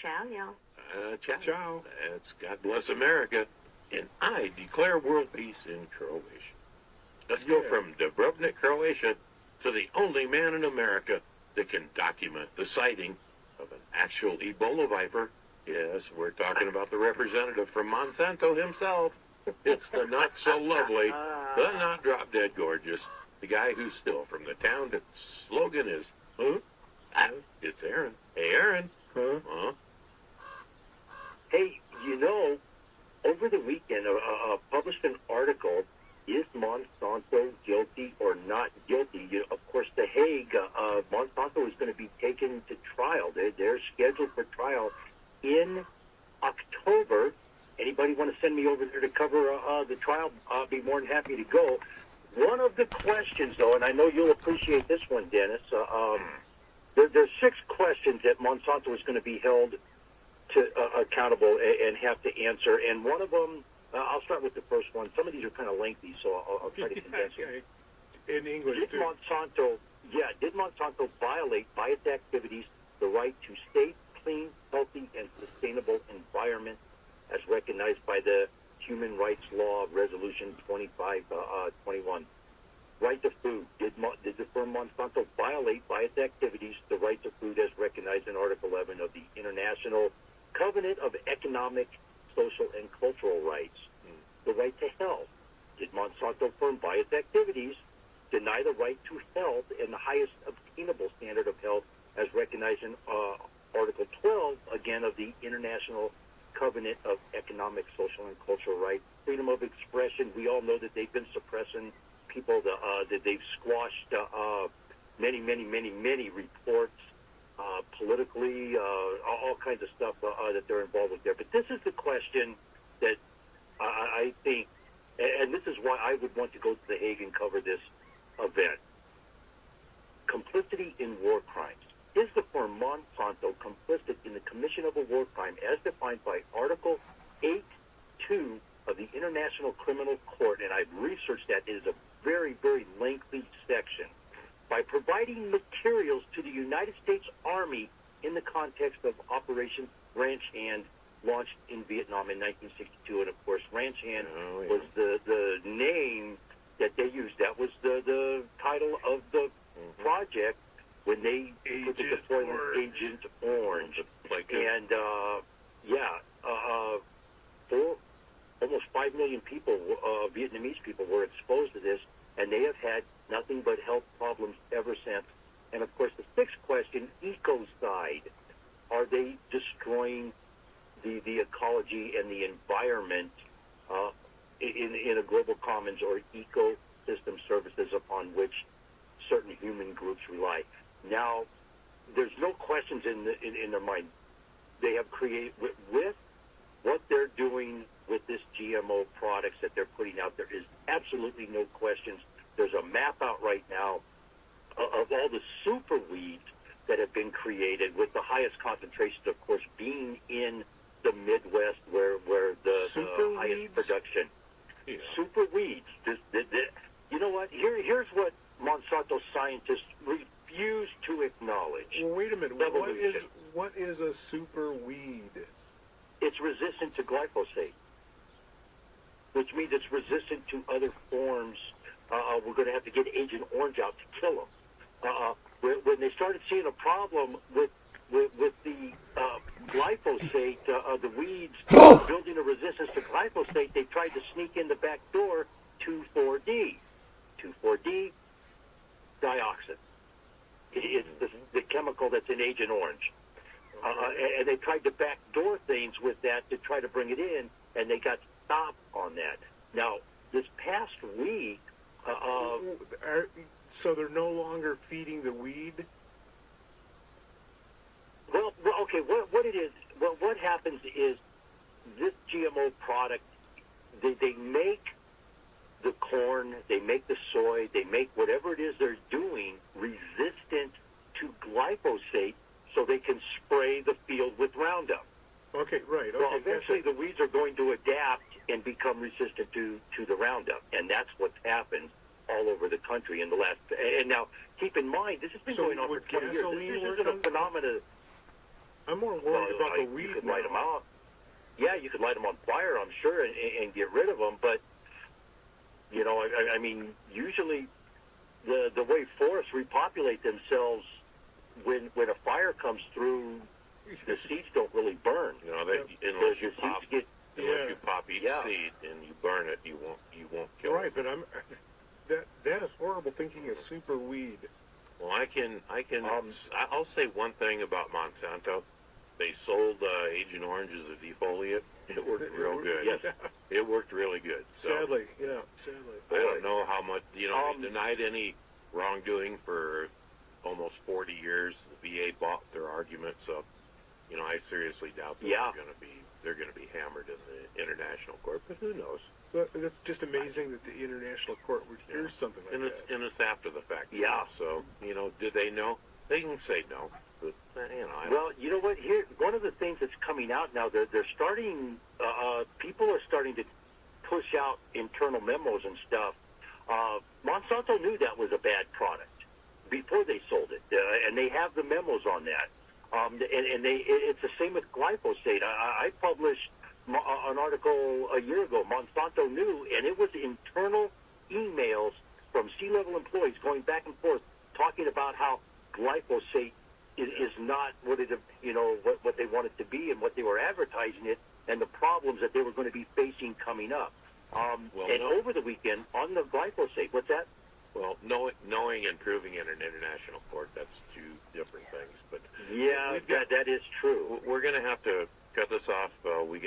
Ciao, y'all. Ciao. Ciao. That's God bless America. And I declare world peace in Croatia. Let's go from Dubrovnik, Croatia, to the only man in America that can document the sighting of an actual Ebola viper. Yes, we're talking about the representative from Monsanto himself. It's the not so lovely, the not drop dead gorgeous, the guy who's still from the town that slogan is, huh? It's Aaron. Hey, Aaron. Huh? Hey, over the weekend, published an article, is Monsanto guilty or not guilty? Of course, the Hague, Monsanto is going to be taken to trial. They're scheduled for trial in October. Anybody want to send me over there to cover the trial? I'll be more than happy to go. One of the questions, though, and I know you'll appreciate this one, Dennis, there's 6 questions that Monsanto is going to be held to accountable and have to answer, and one of them, I'll start with the first one. Some of these are kind of lengthy, so I'll try to condense it. In English, did Monsanto violate, by its activities, the right to safe, clean, healthy, and sustainable environment as recognized by the Human Rights Law Resolution 2521? Right to food. Did the firm Monsanto violate, by its activities, the right to food as recognized in Article 11 of the International Covenant of Economic, Social, and Cultural Rights? The right to health. Did Monsanto firm, by its activities, deny the right to health and the highest obtainable standard of health as recognized in Article 12, again, of the International Covenant of Economic, Social, and Cultural Rights? Freedom of expression. We all know that they've been suppressing people, that they've squashed many reports politically, all kinds of stuff that they're involved with there. But this is the question that I think, and this is why I would want to go to The Hague and cover this event. Complicity in war crimes. Is the firm Monsanto complicit in the commission of a war crime as defined by Article 8.2 of the International Criminal Court? And I've researched that. It is a very, very lengthy section. By providing materials to the United States Army in the context of Operation Ranch Hand, launched in Vietnam in 1962. And, of course, Ranch Hand was the name that they used. That was the title of the project when they put the deployment Agent Orange. And, almost 5 million people, Vietnamese people, were exposed to this, and they have had nothing but health problems ever since. And, of course, the 6th question, ecocide. Are they destroying the ecology and the environment in a global commons or ecosystem services upon which certain human groups rely? Now, there's no questions in their mind. They have created, with what they're doing with this GMO products that they're putting out, there is absolutely no questions. There's a map out right now of all the super weeds that have been created, with the highest concentration, of course, being in the Midwest, where the highest production. Yeah. Super weeds. You know what? Here's what Monsanto scientists refuse to acknowledge. Well, wait a minute. What is a super weed? It's resistant to glyphosate, which means it's resistant to other forms. We're going to have to get Agent Orange out to kill them. When they started seeing a problem with the glyphosate, the weeds building a resistance to glyphosate, they tried to sneak in the back door 2,4-D. 2,4-D, dioxin. It's the chemical that's in Agent Orange. And they tried to backdoor things with that to try to bring it in, and they got stopped on that. Now, this past week... so they're no longer feeding the weed? Well, okay, what it is... Well, what happens is this GMO product, they make the corn, they make the soy, they make whatever it is they're doing resistant to glyphosate, so they can spray the field with Roundup. Okay, right. Okay, well, eventually the weeds are going to adapt and become resistant to the Roundup, and that's what's happened all over the country in the last... And now, keep in mind, this has been going on for 20 years. This isn't a phenomenon... I'm more worried about the you weed could now. light them out. Yeah, you could light them on fire, I'm sure, and get rid of them. But you know, I mean, usually the way forests repopulate themselves when a fire comes through, the seeds don't really burn. You know, they, The seeds get unless you pop each Yeah. seed and you burn it, you won't kill Right, it. but that is horrible thinking of super weed. Well, I'll say one thing about Monsanto. They sold Agent Orange as a defoliant. It worked real good. Yes. It worked really good. So Sadly, yeah, sadly. I don't know how much, they denied any wrongdoing for almost 40 years. The VA bought their argument, so, I seriously doubt that Yeah. they're going to be hammered in the international court, but who knows? But it's just amazing that the international court would hear something like that. And it's after the fact. Yeah. So, did they know? They can say no, but, Well, you know what? Here, one of the things that's coming out now, they're starting. People are starting to push out internal memos and stuff. Monsanto knew that was a bad product before they sold it, and they have the memos on that. It's the same with glyphosate. I published an article a year ago. Monsanto knew, and it was internal emails from C-level employees going back and forth talking about how glyphosate is not what it, what they want it to be and what they were advertising it, and the problems that they were going to be facing coming up. Over the weekend on the glyphosate, what's that? Well, knowing and proving in an international court, that's two different things. But yeah, that is true. We're going to have to cut this off. We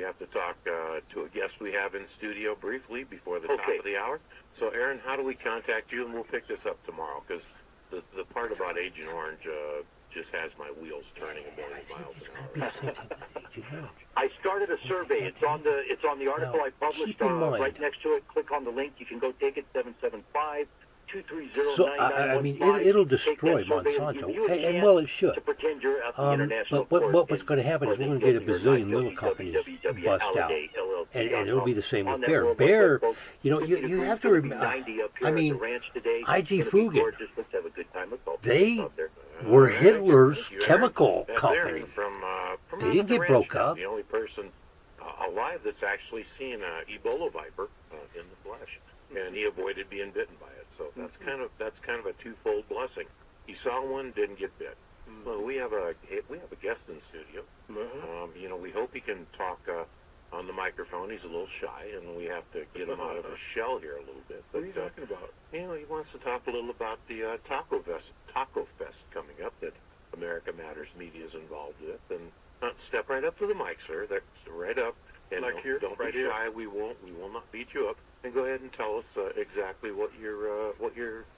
have to talk to a guest we have in studio briefly before the top of the hour. So, Aaron, how do we contact you? And we'll pick this up tomorrow, because the part about Agent Orange just has my wheels turning 1 million miles an hour. I started a survey. It's on the article I published. Right next to it. Click on the link. You can go take it. 775-230-9915. So, I mean, it'll destroy Monsanto, and well, it should. To pretend you're at the international but court what's going to happen is we're going to get a bazillion little companies bust out, and it'll be the same with Bayer. Bayer, you have to remember. I mean, IG Fugan, they were Hitler's chemical company. They didn't get broke up. The only person alive that's actually seen an Ebola viper in the flesh, and he avoided being bitten by it. So that's kind of a twofold blessing. He saw one, didn't get bit. Well, we have a guest in studio. We hope he can talk on the microphone. He's a little shy, and we have to get him out of his shell here a little bit. But, what are you talking about? He wants to talk a little about the Taco Fest coming up that America Matters Media is involved with. And step right up to the mic, sir. That's right up. And like here, don't right be shy. We will not beat you up. And go ahead and tell us exactly what you're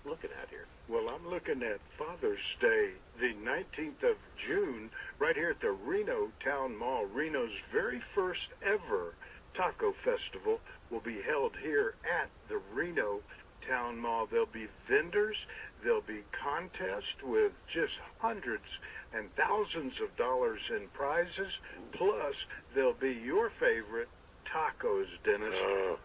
looking at here. Well, I'm looking at Father's Day, the 19th of June, right here at the Reno Town Mall. Reno's very first ever taco festival will be held here at the Reno Town Mall. There'll be vendors, there'll be contests with just hundreds and thousands of dollars in prizes, plus there'll be your favorite tacos, Dennis.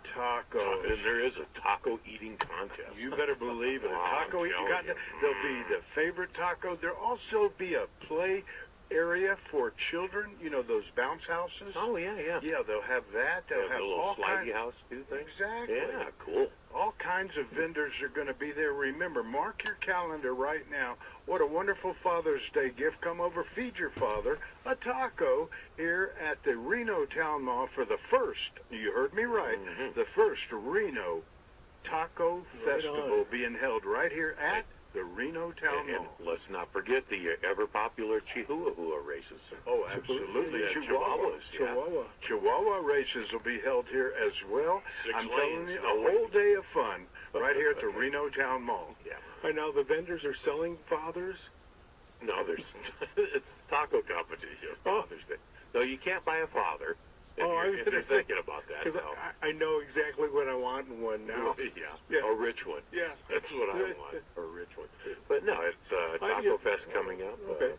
Tacos. And there is a taco eating contest. You better believe it. Wow, A taco eating contest. There'll be the favorite taco. There'll also be a play area for children. Those bounce houses. Oh, yeah. Yeah, they'll have that. They'll have a little all slidey kinds. house too thing. Exactly. Yeah, cool. All kinds of vendors are going to be there. Remember, mark your calendar right now. What a wonderful Father's Day gift. Come over, feed your father a taco here at the Reno Town Mall for the first, you heard me right, the first Reno Taco Festival being held right here at the Reno Town And Mall. let's not forget the ever-popular Chihuahua races. Oh, absolutely. Yeah, Chihuahuas. Chihuahua races will be held here as well. 6 I'm telling lanes, you, no a whole lanes. day of fun right here at the Reno Town Mall. Yeah. I know the vendors are selling fathers. No, it's taco competition. Father's Day. No, you can't buy a father if you're thinking about that. Because I know exactly what I want in one now. Yeah, a rich one. Yeah. That's what I want, a rich one. But no, it's Taco Fest coming up. Okay.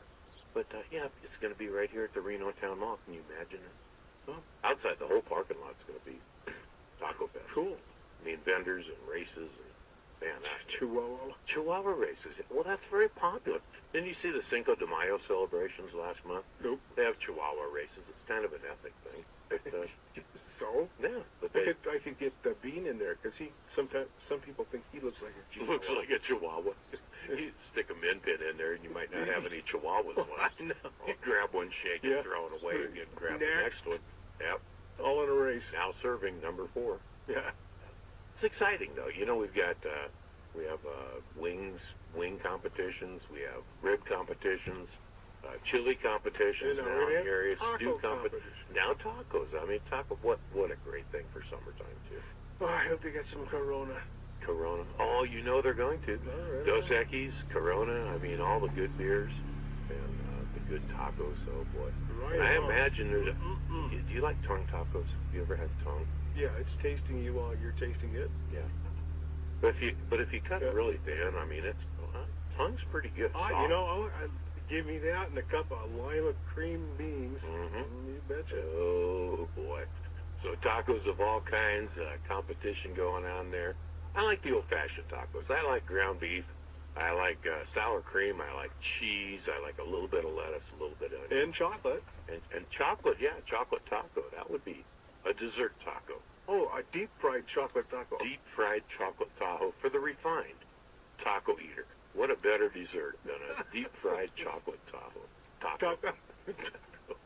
It's going to be right here at the Reno Town Mall. Can you imagine it? Outside the whole parking lot's going to be Taco Fest. Cool. I mean, vendors and races and Man, Chihuahua. races. Well, that's very popular. Didn't you see the Cinco de Mayo celebrations last month? Nope. They have Chihuahua races. It's kind of an ethnic thing. But, So? yeah, but I could get the Bean in there because some people think he looks like a Chihuahua. looks like a Chihuahua. You stick a min pin in there, and you might not have any Chihuahuas left. I know. You grab one, shake it, throw it away, and grab the next one. Yep. All in a race. Now serving number 4. Yeah. It's exciting, though. You know, we have wing competitions, we have rib competitions, chili competitions You know, now we in have areas, taco stew competitions. now tacos. I mean, what a great thing for summertime too. Oh, I hope they get some Corona. Corona. Oh, you know they're going to. All right. Dos Equis, Corona. I mean, all the good beers and the good tacos. Oh boy. Right And I on. imagine there's. Do you like tongue tacos? Have you ever had tongue? Yeah, it's tasting you while you're tasting it. Yeah. But if you cut it really thin, I mean, tongue's pretty good. You know, give me that and a cup of lima cream beans. Mm-hmm. You betcha. Oh boy. So tacos of all kinds, competition going on there. I like the old-fashioned tacos. I like ground beef. I like sour cream. I like cheese. I like a little bit of lettuce, a little bit of onion. And chocolate. And chocolate, yeah, chocolate taco. That would be a dessert taco. Oh, a deep fried chocolate taco. Deep fried chocolate taco for the refined taco eater. What a better dessert than a deep fried chocolate taco.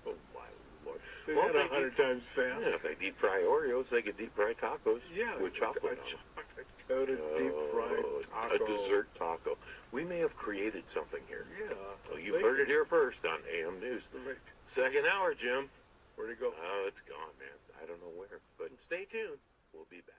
Oh my Lord. Say Well, that they 100 times fast. Yeah, if they deep fry Oreos, they could deep fry tacos Yeah, with chocolate a on them. chocolate coated deep fried taco. A dessert taco. We may have created something here. Yeah. Well, you've heard it here first on AM News. Right. Second hour, Jim. Where'd it go? Oh, it's gone, man. I don't know where. But stay tuned. We'll be back.